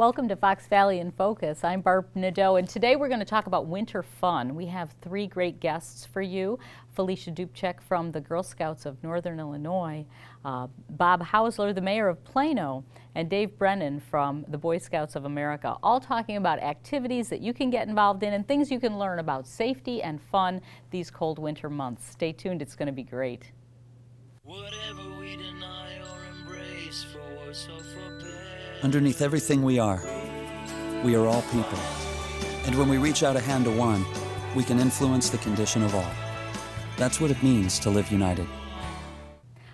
Welcome to Fox Valley in Focus. I'm Barb Nadeau, and today we're going to talk about winter fun. We have three great guests for you. Felicia Dubchek from the Girl Scouts of Northern Illinois, Bob Hausler, the mayor of Plano, and Dave Brennan from the Boy Scouts of America, all talking about activities that you can get involved in and things you can learn about safety and fun these cold winter months. Stay tuned, it's going to be great. Whatever we deny or embrace, for worse or for better. Underneath everything we are all people. And when we reach out a hand to one, we can influence the condition of all. That's what it means to live united.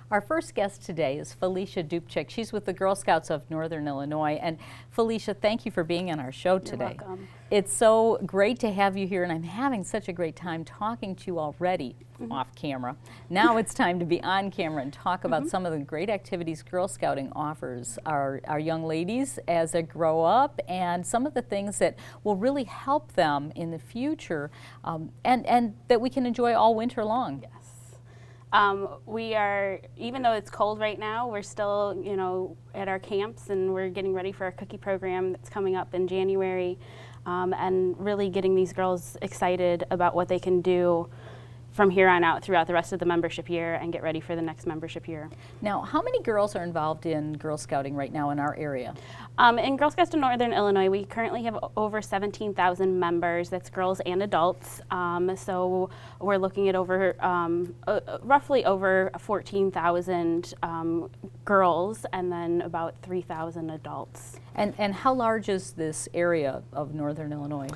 Our first guest today is Felicia Dubchek. She's with the Girl Scouts of Northern Illinois. And Felicia, thank you for being on our show today. You're welcome. It's so great to have you here, and I'm having such a great time talking to you already off camera. Now it's time to be on camera and talk about some of the great activities Girl Scouting offers our young ladies as they grow up, and some of the things that will really help them in the future, and that we can enjoy all winter long. We are, even though it's cold right now, we're still, at our camps, and we're getting ready for our cookie program that's coming up in January, and really getting these girls excited about what they can do from here on out throughout the rest of the membership year and get ready for the next membership year. Now, how many girls are involved in Girl Scouting right now in our area? In Girl Scouts of Northern Illinois, we currently have over 17,000 members. That's girls and adults. So we're looking at over roughly over 14,000 girls, and then about 3,000 adults. And how large is this area of Northern Illinois?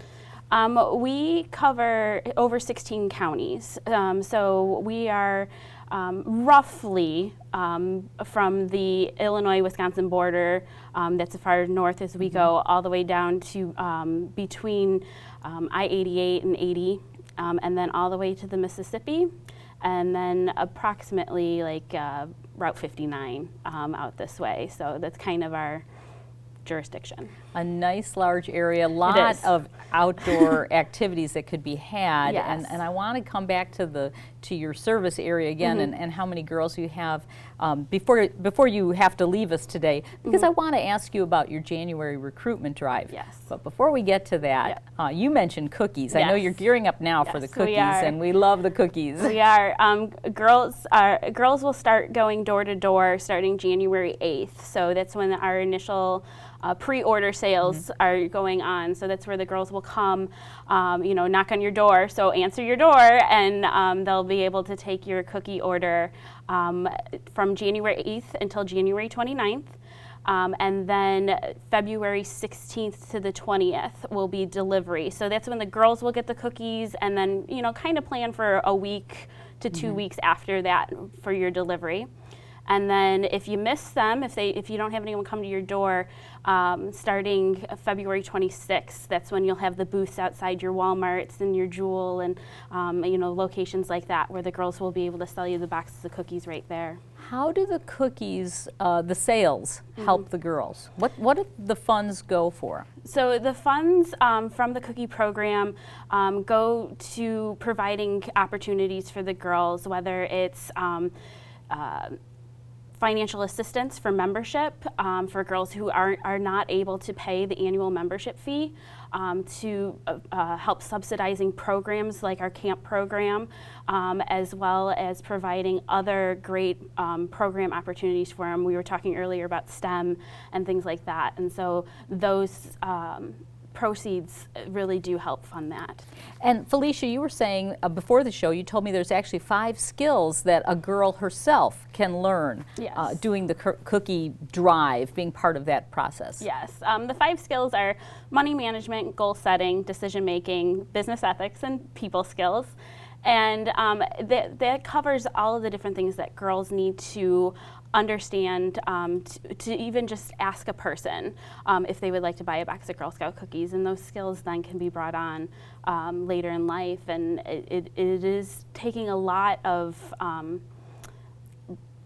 We cover over 16 counties. So we are roughly from the Illinois-Wisconsin border, that's as far north as we go, all the way down to between I-88 and 80, and then all the way to the Mississippi, and then approximately like Route 59 out this way. So that's kind of our jurisdiction. A nice large area, lot of outdoor activities that could be had. Yes. And I want to come back to your service area again, and how many girls you have before you have to leave us today, because I want to ask you about your January recruitment drive. Yes. But before we get to that, you mentioned cookies. I know you're gearing up now for the cookies, and we love the cookies. We are. Girls will start going door to door starting January 8th. So that's when our initial pre-order sales are going on. So that's where the girls will come, knock on your door. So answer your door, and they'll be able to take your cookie order from January 8th until January 29th. And then February 16th to the 20th will be delivery. So that's when the girls will get the cookies, and then, kind of plan for a week to 2 weeks after that for your delivery. And then if you miss them, if you don't have anyone come to your door, starting February 26th, that's when you'll have the booths outside your Walmarts and your Jewel and locations like that, where the girls will be able to sell you the boxes of cookies right there. How do the cookies, the sales, help the girls? What do the funds go for? So the funds from the cookie program go to providing opportunities for the girls, whether it's financial assistance for membership for girls who are not able to pay the annual membership fee, to help subsidizing programs like our camp program, as well as providing other great program opportunities for them. We were talking earlier about STEM and things like that, and so those proceeds really do help fund that. And Felicia, you were saying before the show, you told me there's actually 5 skills that a girl herself can learn doing the cookie drive, being part of that process. Yes, the 5 skills are money management, goal setting, decision making, business ethics, and people skills. And that covers all of the different things that girls need to understand, to even just ask a person if they would like to buy a box of Girl Scout cookies, and those skills then can be brought on later in life. And it is taking a lot of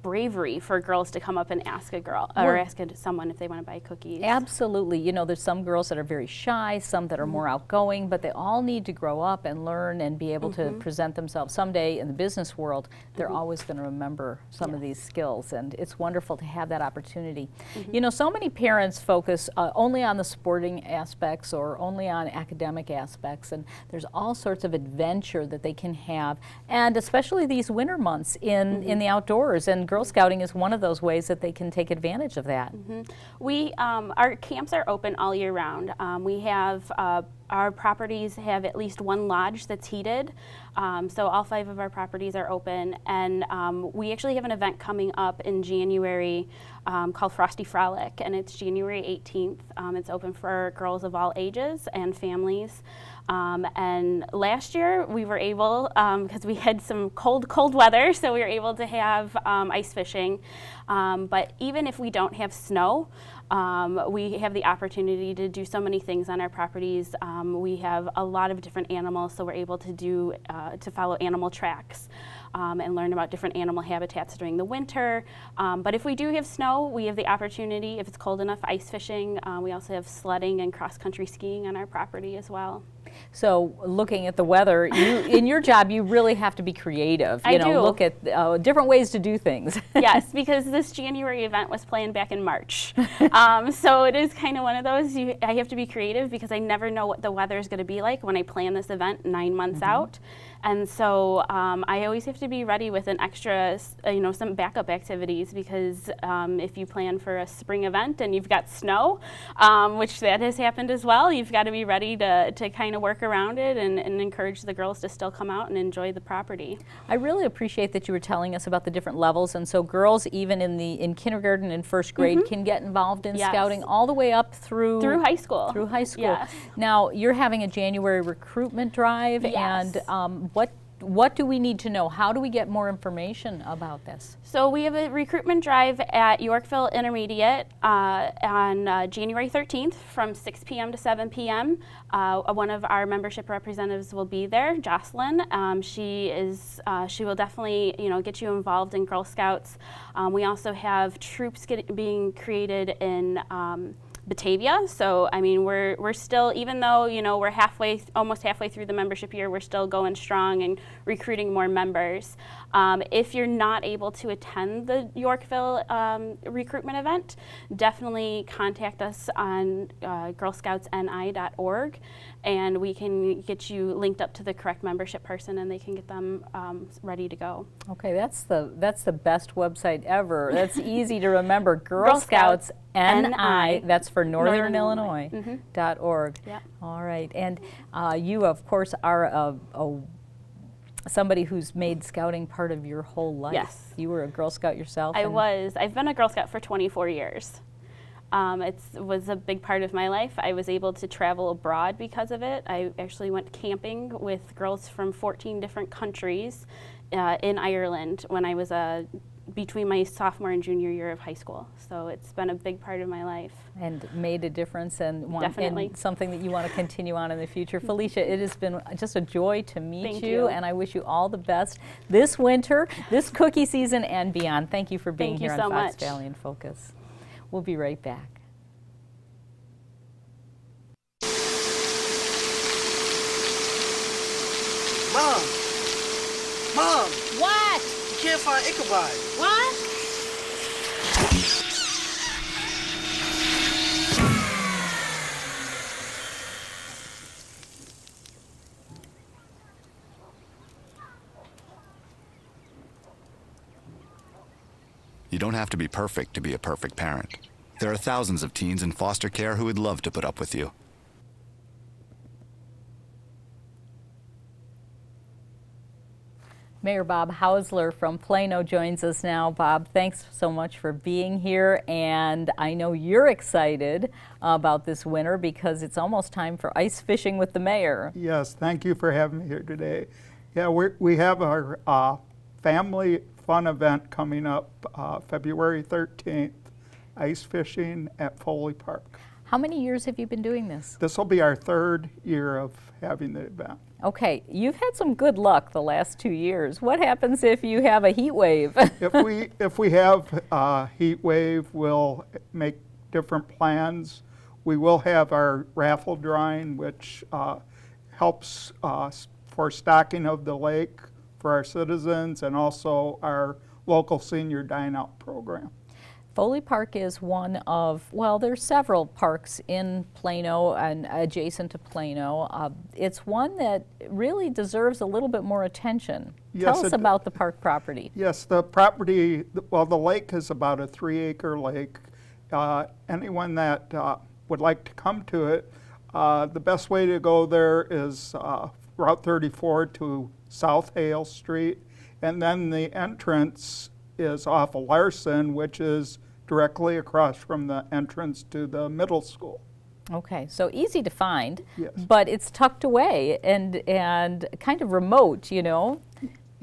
bravery for girls to come up and ask a girl or ask someone if they want to buy cookies. Absolutely. You know, there's some girls that are very shy, some that are more outgoing, but they all need to grow up and learn and be able to present themselves. Someday in the business world, they're always going to remember some of these skills, and it's wonderful to have that opportunity. You know, so many parents focus only on the sporting aspects or only on academic aspects, and there's all sorts of adventure that they can have, and especially these winter months in the outdoors, and Girl Scouting is one of those ways that they can take advantage of that. We our camps are open all year round. We have our properties have at least one lodge that's heated, so all 5 of our properties are open, and we actually have an event coming up in January called Frosty Frolic, and it's January 18th. It's open for girls of all ages and families. And last year we were able, because we had some cold weather, so we were able to have ice fishing. But even if we don't have snow, we have the opportunity to do so many things on our properties. We have a lot of different animals, so we're able to do to follow animal tracks and learn about different animal habitats during the winter. But if we do have snow, we have the opportunity, if it's cold enough, ice fishing. We also have sledding and cross-country skiing on our property as well. So looking at the weather, in your job, you really have to be creative. I do. Look at different ways to do things. Yes, because this January event was planned back in March. So it is kind of one of those, I have to be creative because I never know what the weather is going to be like when I plan this event 9 months out. And so I always have to be ready with an extra, some backup activities, because if you plan for a spring event and you've got snow, which that has happened as well, you've got to be ready to kind of work around it and encourage the girls to still come out and enjoy the property. I really appreciate that you were telling us about the different levels, and so girls even in kindergarten and first grade can get involved in scouting all the way up through high school. Through high school. Yes. Now you're having a January recruitment drive, Yes. and what do we need to know? How do we get more information about this? So we have a recruitment drive at Yorkville Intermediate on January 13th from 6 p.m. to 7 p.m. One of our membership representatives will be there, Jocelyn. She will definitely get you involved in Girl Scouts. We also have troops being created in Batavia. So I mean, we're still, even though we're almost halfway through the membership year, we're still going strong and recruiting more members. If you're not able to attend the Yorkville recruitment event, definitely contact us on girlscoutsni.org, and we can get you linked up to the correct membership person, and they can get them ready to go. Okay, that's the best website ever. That's easy to remember. Girl Scouts NI. That's for Northern Illinois.org. Yep. All right, and you of course are somebody who's made scouting part of your whole life. Yes. You were a Girl Scout yourself. I've been a Girl Scout for 24 years. It was a big part of my life. I was able to travel abroad because of it. I actually went camping with girls from 14 different countries in Ireland when I was between my sophomore and junior year of high school. So it's been a big part of my life. And made a difference, and Definitely. And something that you want to continue on in the future. Felicia, it has been just a joy to meet Thank you. and I wish you all the best this winter, this cookie season, and beyond. Thank you for being Thank you here so on Fox much. Valley in Focus. We'll be right back. Mom, What? you can't find Ichabod. What? You don't have to be perfect to be a perfect parent. There are thousands of teens in foster care who would love to put up with you. Mayor Bob Hausler from Plano joins us now. Bob, thanks so much for being here, and I know you're excited about this winter because it's almost time for ice fishing with the mayor. Yes, thank you for having me here today. Yeah, we have our family fun event coming up February 13th, ice fishing at Foley Park. How many years have you been doing this? This will be our third year of having the event. Okay, you've had some good luck the last 2 years. What happens if you have a heat wave? If we have a heat wave, we'll make different plans. We will have our raffle drawing, which helps for stocking of the lake for our citizens, and also our local senior dine-out program. Foley Park is one of, well, there's several parks in Plano and adjacent to Plano. It's one that really deserves a little bit more attention. Yes, Tell us it- about the park property. Yes, the property, well, the lake is about a 3-acre lake. Anyone that would like to come to it, the best way to go there is Route 34 to South Hale Street, and then the entrance is off of Larson, which is directly across from the entrance to the middle school. Okay, so easy to find, Yes. but it's tucked away and kind of remote, you know?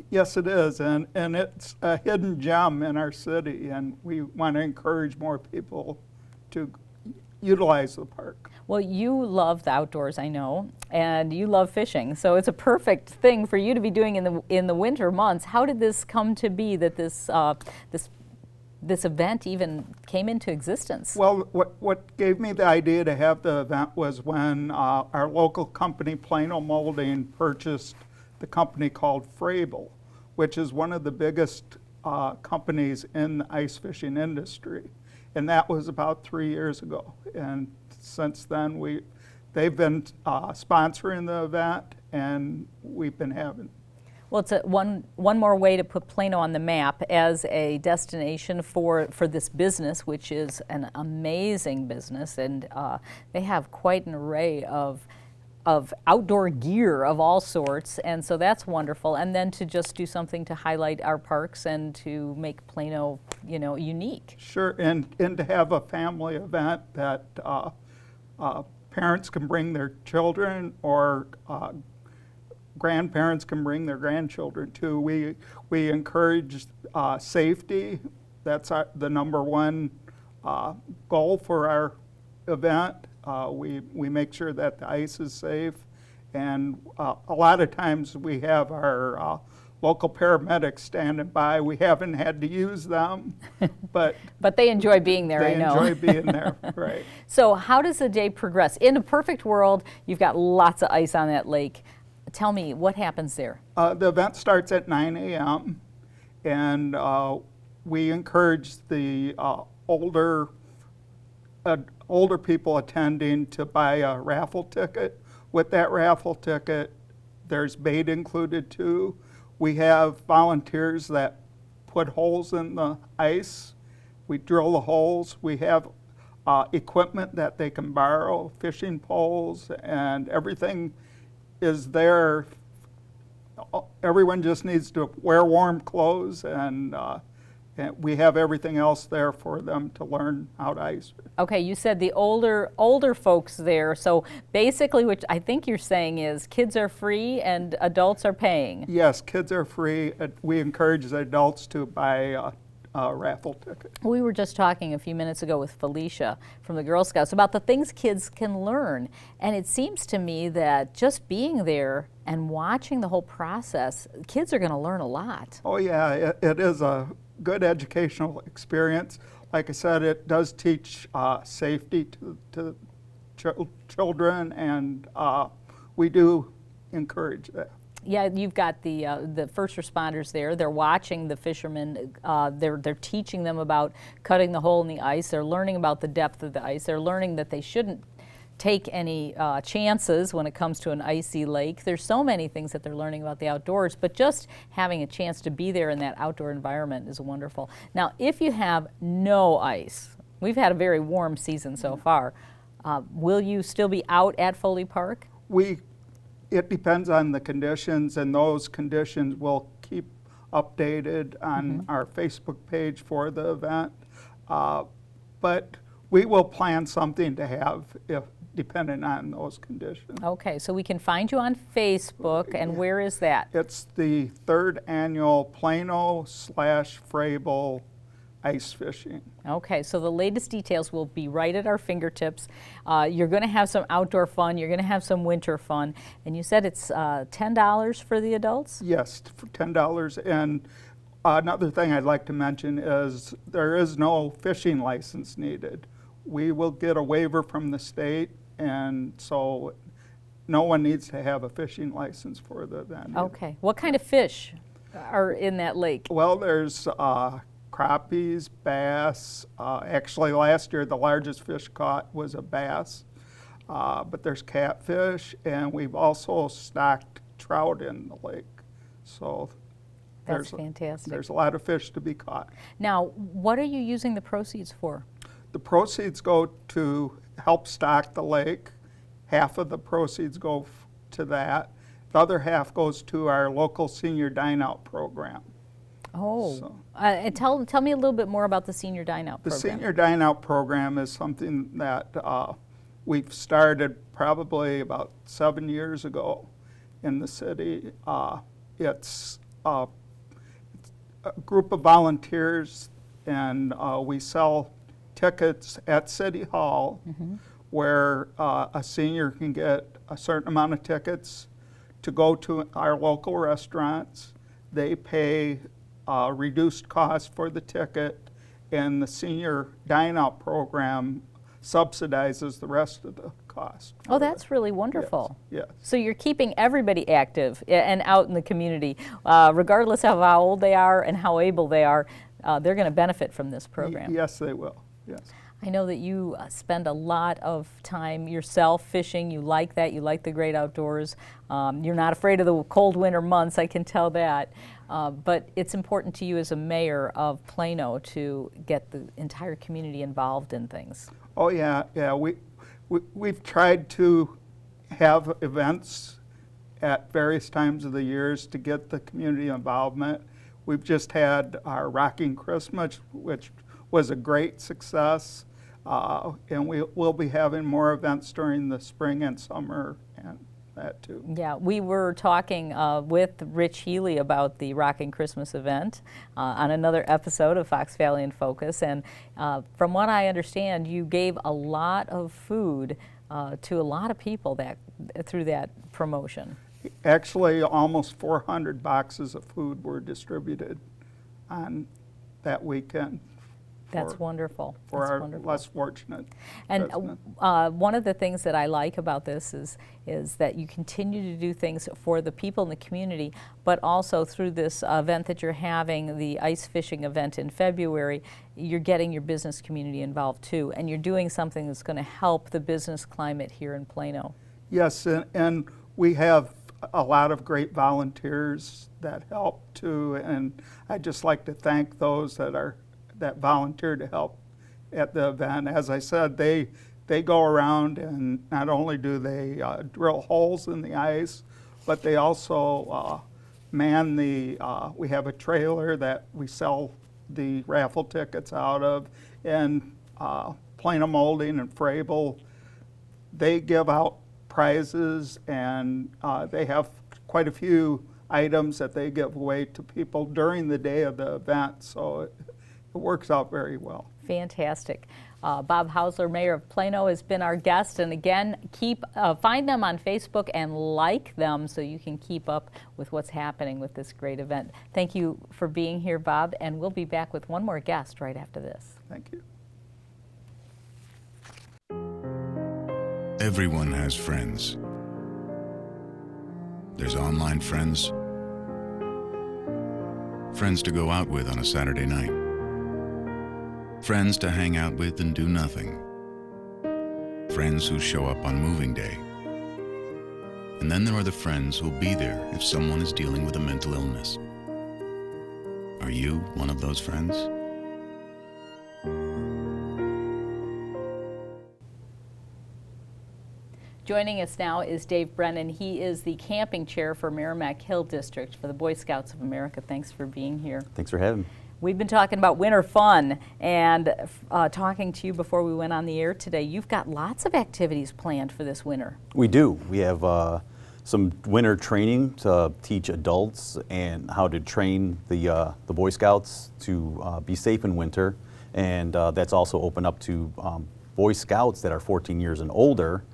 Yes, it is, and it's a hidden gem in our city, and we want to encourage more people to utilize the park. Well, you love the outdoors, I know, and you love fishing, so it's a perfect thing for you to be doing in the winter months. How did this come to be that this event even came into existence? Well, what gave me the idea to have the event was when our local company, Plano Molding, purchased the company called Frable, which is one of the biggest companies in the ice fishing industry. And that was about 3 years ago. And since then, they've been sponsoring the event, and we've been having. Well, it's one more way to put Plano on the map as a destination for this business, which is an amazing business, and they have quite an array of outdoor gear of all sorts, and so that's wonderful. And then to just do something to highlight our parks and to make Plano, you know, unique. Sure, and to have a family event that parents can bring their children, or grandparents can bring their grandchildren too. We encourage safety. That's the number one goal for our event. We make sure that the ice is safe, and a lot of times we have our local paramedics standing by. We haven't had to use them, but But they enjoy being there, they I know. enjoy being there, right? So how does the day progress? In a perfect world, you've got lots of ice on that lake. Tell me, what happens there? The event starts at 9 a.m. and we encourage the older people attending to buy a raffle ticket. With that raffle ticket, there's bait included too. We have volunteers that put holes in the ice. We drill the holes. We have equipment that they can borrow, fishing poles, and everything is there. Everyone just needs to wear warm clothes, and we have everything else there for them to learn how to ice fish. Okay, you said the older folks there. So basically, what I think you're saying is kids are free and adults are paying. Yes, kids are free. We encourage the adults to buy a raffle ticket. We were just talking a few minutes ago with Felicia from the Girl Scouts about the things kids can learn. And it seems to me that just being there and watching the whole process, kids are going to learn a lot. Oh yeah, it is a good educational experience. Like I said, it does teach safety to children, and we do encourage that. Yeah, you've got the first responders there. They're watching the fishermen. They're teaching them about cutting the hole in the ice. They're learning about the depth of the ice. They're learning that they shouldn't take any chances when it comes to an icy lake. There's so many things that they're learning about the outdoors, but just having a chance to be there in that outdoor environment is wonderful. Now, if you have no ice, we've had a very warm season so far, will you still be out at Foley Park? It depends on the conditions, and those conditions will keep updated on our Facebook page for the event. But we will plan something to have if depending on those conditions. Okay, so we can find you on Facebook, and where is that? It's the third annual Plano/Frable ice fishing. Okay, so the latest details will be right at our fingertips. You're going to have some outdoor fun, you're going to have some winter fun, and you said it's $10 for the adults? Yes, for $10. And another thing I'd like to mention is there is no fishing license needed. We will get a waiver from the state, and so no one needs to have a fishing license for the event. Okay, what kind of fish are in that lake? Well, there's crappies, bass. Actually, last year the largest fish caught was a bass. But there's catfish, and we've also stocked trout in the lake. So That's fantastic. There's a lot of fish to be caught. Now, what are you using the proceeds for? The proceeds go to help stock the lake. Half of the proceeds go to that. The other half goes to our local senior dine-out program. Oh, So- tell me a little bit more about the Senior Dine Out The program. Senior Dine-Out program is something that we've started probably about 7 years ago in the city. It's a group of volunteers, and we sell tickets at City Hall where a senior can get a certain amount of tickets to go to our local restaurants. They pay reduced cost for the ticket, and the Senior Dine-Out program subsidizes the rest of the cost. Oh, that's really wonderful. Yes. So you're keeping everybody active and out in the community, regardless of how old they are and how able they are. They're going to benefit from this program. Yes, they will. Yes. I know that you spend a lot of time yourself fishing. You like that. You like the great outdoors. You're not afraid of the cold winter months, I can tell that. But it's important to you as a mayor of Plano to get the entire community involved in things. Oh, yeah, yeah. We've tried to have events at various times of the years to get the community involvement. We've just had our Rocking Christmas, which was a great success. And we'll be having more events during the spring and summer and that too. Yeah, we were talking with Rich Healy about the Rockin' Christmas event on another episode of Fox Valley in Focus, and from what I understand, you gave a lot of food to a lot of people through that promotion. Actually, almost 400 boxes of food were distributed on that weekend. That's wonderful. For That's our wonderful. less fortunate And residents. one of the things that I like about this is that you continue to do things for the people in the community, but also through this event that you're having, the ice fishing event in February, you're getting your business community involved too, and you're doing something that's going to help the business climate here in Plano. Yes, and we have a lot of great volunteers that help too, and I'd just like to thank those that volunteer to help at the event. As I said, they go around, and not only do they drill holes in the ice, but they also man we have a trailer that we sell the raffle tickets out of, and Plano Molding and Frable, they give out prizes, and they have quite a few items that they give away to people during the day of the event, so it works out very well. Fantastic. Bob Hausler, Mayor of Plano, has been our guest, and again, find them on Facebook and like them so you can keep up with what's happening with this great event. Thank you for being here, Bob, and we'll be back with one more guest right after this. Thank you. Everyone has friends. There's online friends, friends to go out with on a Saturday night, friends to hang out with and do nothing, friends who show up on moving day. And then there are the friends who'll be there if someone is dealing with a mental illness. Are you one of those friends? Joining us now is Dave Brennan. He is the camping chair for Merrimack Hill District for the Boy Scouts of America. Thanks for being here. Thanks for having me. We've been talking about winter fun, and talking to you before we went on the air today. You've got lots of activities planned for this winter. We do. We have some winter training to teach adults and how to train the Boy Scouts to be safe in winter, and that's also open up to Boy Scouts that are 14 years and older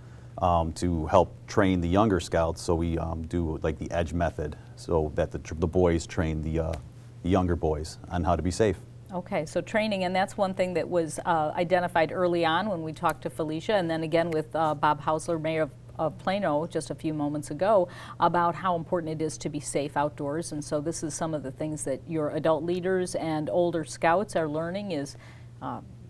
to help train the younger Scouts. So we do like the EDGE method, so that the boys train the younger boys on how to be safe. Okay, so training, and that's one thing that was identified early on when we talked to Felicia, and then again with Bob Hausler, Mayor of Plano, just a few moments ago, about how important it is to be safe outdoors. And so this is some of the things that your adult leaders and older Scouts are learning is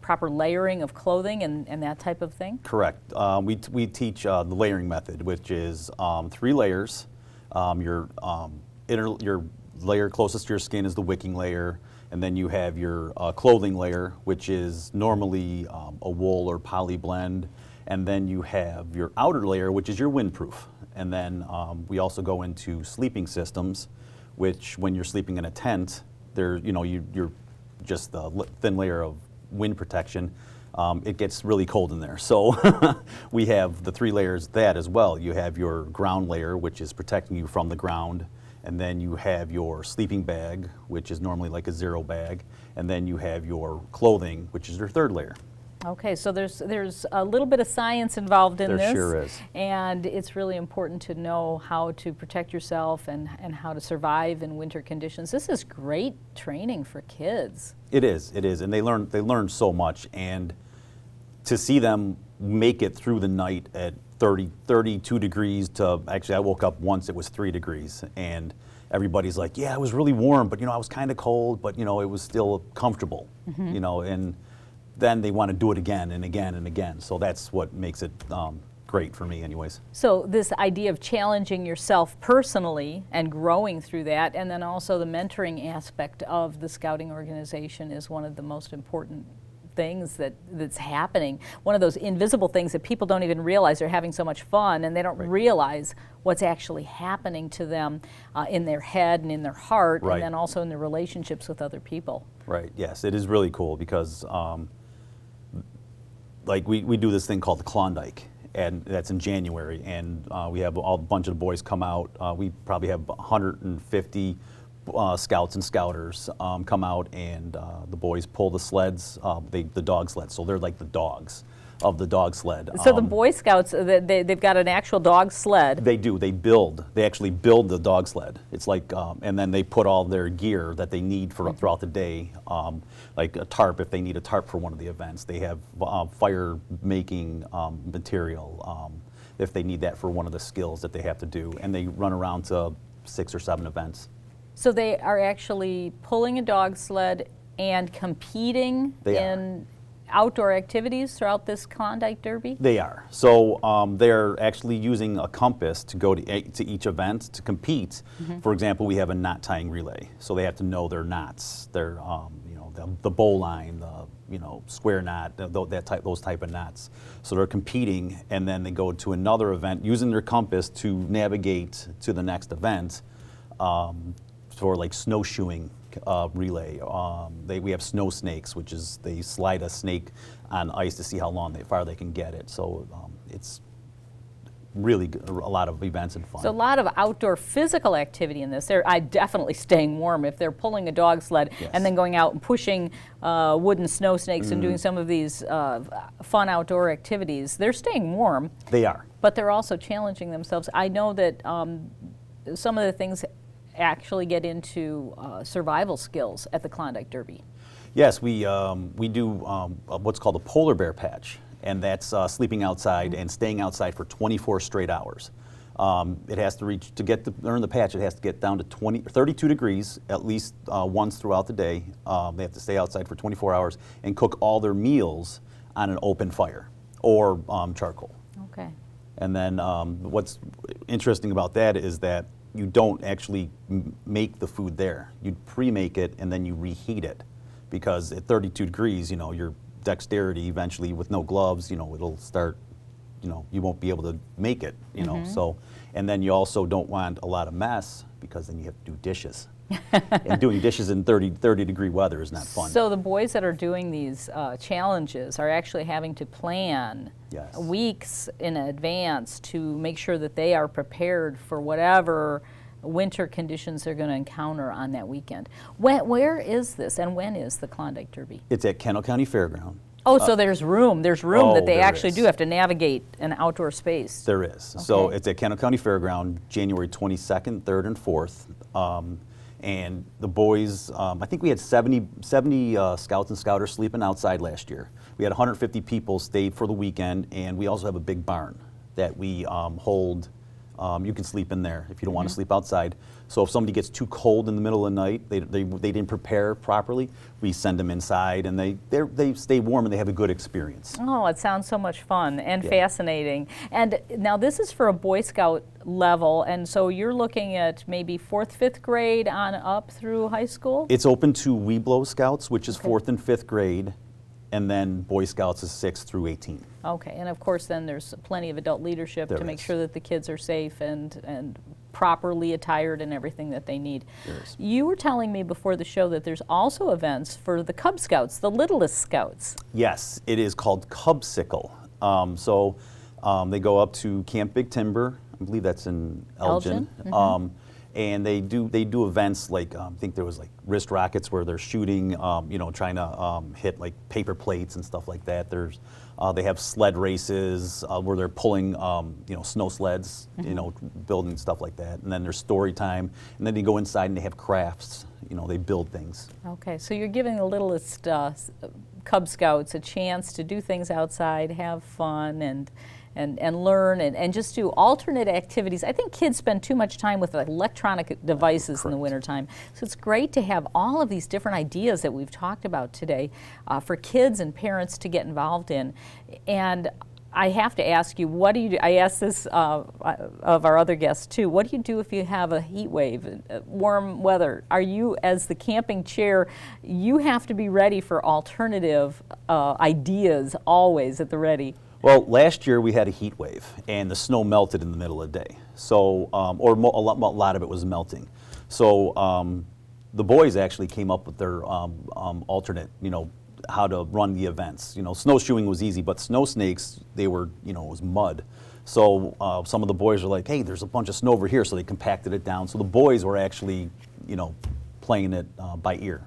proper layering of clothing and that type of thing? Correct. We teach the layering method, which is 3 layers. Your layer closest to your skin is the wicking layer, and then you have your clothing layer, which is normally a wool or poly blend, and then you have your outer layer, which is your windproof. And then we also go into sleeping systems, which when you're sleeping in a tent, you're just a thin layer of wind protection. It gets really cold in there. So we have the 3 layers of that as well. You have your ground layer, which is protecting you from the ground. And then you have your sleeping bag, which is normally like a 0 bag. And then you have your clothing, which is your 3rd layer. Okay, so there's a little bit of science involved in this. There sure is. And it's really important to know how to protect yourself and how to survive in winter conditions. This is great training for kids. It is, and they learn so much, and to see them make it through the night at 32 degrees to, actually I woke up once, it was 3 degrees, and everybody's like, yeah, it was really warm, but I was kind of cold, but it was still comfortable, and then they want to do it again and again and again. So that's what makes it great for me anyways. So this idea of challenging yourself personally and growing through that, and then also the mentoring aspect of the Scouting organization is one of the most important things that's happening. One of those invisible things that people don't even realize they're having so much fun, and they don't realize what's actually happening to them in their head and in their heart, and then also in their relationships with other people. Right, yes, it is really cool because like we do this thing called the Klondike, and that's in January, and we have a bunch of the boys come out. We probably have 150 Scouts and Scouters come out, and the boys pull the sleds, the dog sleds, so they're like the dogs of the dog sled. So the Boy Scouts, they've got an actual dog sled. They do. They actually build the dog sled. It's like, and then they put all their gear that they need for throughout the day, like a tarp if they need a tarp for one of the events. They have fire making material if they need that for one of the skills that they have to do, and they run around to 6 or 7 events. So they are actually pulling a dog sled and competing in outdoor activities throughout this Klondike Derby? They are. So they're actually using a compass to go to each event to compete. For example, we have a knot tying relay, so they have to know their knots, their the bow line, the square knot, those type of knots. So they're competing, and then they go to another event using their compass to navigate to the next event. For like snowshoeing relay. We have snow snakes, which is they slide a snake on ice to see how far they can get it. So it's really a lot of events and fun. So a lot of outdoor physical activity in this. They're definitely staying warm if they're pulling a dog sled and then going out and pushing wooden snow snakes and doing some of these fun outdoor activities. They're staying warm. They are. But they're also challenging themselves. I know that some of the things actually get into survival skills at the Klondike Derby. Yes, we do what's called a polar bear patch, and that's sleeping outside and staying outside for 24 straight hours. It has to reach, to earn the patch, it has to get down to 32 degrees at least once throughout the day. They have to stay outside for 24 hours and cook all their meals on an open fire or charcoal. Okay. And then what's interesting about that is that you don't actually make the food there. You pre-make it and then you reheat it, because at 32 degrees, your dexterity eventually, with no gloves, it'll start, you won't be able to make it, So, and then you also don't want a lot of mess, because then you have to do dishes. And doing dishes in 30-degree weather is not fun. So the boys that are doing these challenges are actually having to plan Yes. weeks in advance to make sure that they are prepared for whatever winter conditions they're going to encounter on that weekend. Where is this, and when is the Klondike Derby? It's at Kendall County Fairground. Oh, so there's room. There's room that they there actually is. do have to navigate an outdoor space. There is. So Okay. it's at Kendall County Fairground, January 22nd, 3rd, and 4th. And the boys, I think we had 70 scouts and scouters sleeping outside last year. We had 150 people stayed for the weekend, and we also have a big barn that we hold. You can sleep in there if you don't want to sleep outside. So if somebody gets too cold in the middle of the night, they didn't prepare properly, we send them inside, and they stay warm and they have a good experience. Oh, it sounds so much fun and Yeah. fascinating. And now this is for a Boy Scout level, and so you're looking at maybe 4th, 5th grade on up through high school? It's open to Weeblo Scouts, which is 4th and 5th grade, and then Boy Scouts is 6th through 18. Okay, and of course then there's plenty of adult leadership There to make is. sure that the kids are safe and properly attired and everything that they need. There is. You were telling me before the show that there's also events for the Cub Scouts, the littlest scouts. Yes, it is called Cubsicle. They go up to Camp Big Timber. I believe that's in Elgin. And they do events like I think there was like wrist rockets where they're shooting, trying to hit like paper plates and stuff like that. They have sled races where they're pulling snow sleds, building stuff like that. And then there's story time. And then they go inside and they have crafts. They build things. Okay, so you're giving the littlest Cub Scouts a chance to do things outside, have fun, and learn and just do alternate activities. I think kids spend too much time with electronic devices in the wintertime. So it's great to have all of these different ideas that we've talked about today for kids and parents to get involved in. And I have to ask you, what do you do? I asked this of our other guests too. What do you do if you have a heat wave, warm weather? Are you, as the camping chair, you have to be ready for alternative ideas always at the ready? Well, last year we had a heat wave, and the snow melted in the middle of the day. So, a lot of it was melting. So, the boys actually came up with their alternate, how to run the events. Snowshoeing was easy, but snow snakes, they were, it was mud. So, some of the boys were like, hey, there's a bunch of snow over here, so they compacted it down. So the boys were actually, playing it by ear,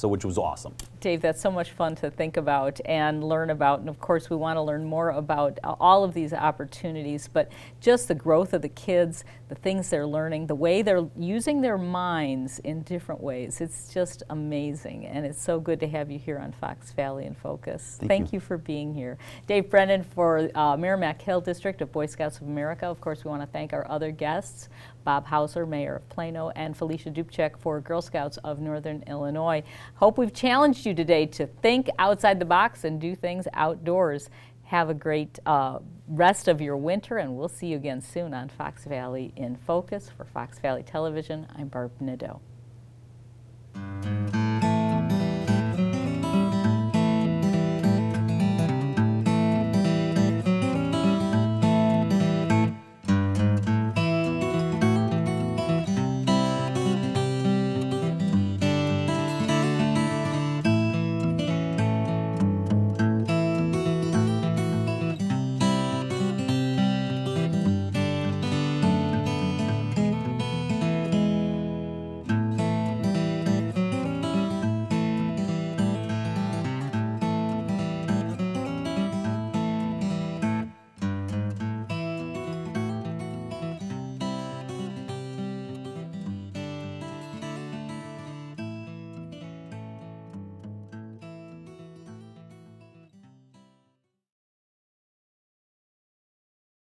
which was awesome. Dave, that's so much fun to think about and learn about. And of course, we want to learn more about all of these opportunities, but just the growth of the kids, the things they're learning, the way they're using their minds in different ways. It's just amazing. And it's so good to have you here on Fox Valley in Focus. Thank you for being here. Dave Brennan for Merrimack Hill District of Boy Scouts of America. Of course, we want to thank our other guests, Bob Hauser, Mayor of Plano, and Felicia Dubček for Girl Scouts of Northern Illinois. Hope we've challenged you today to think outside the box and do things outdoors. Have a great rest of your winter, and we'll see you again soon on Fox Valley in Focus. For Fox Valley Television, I'm Barb Nadeau.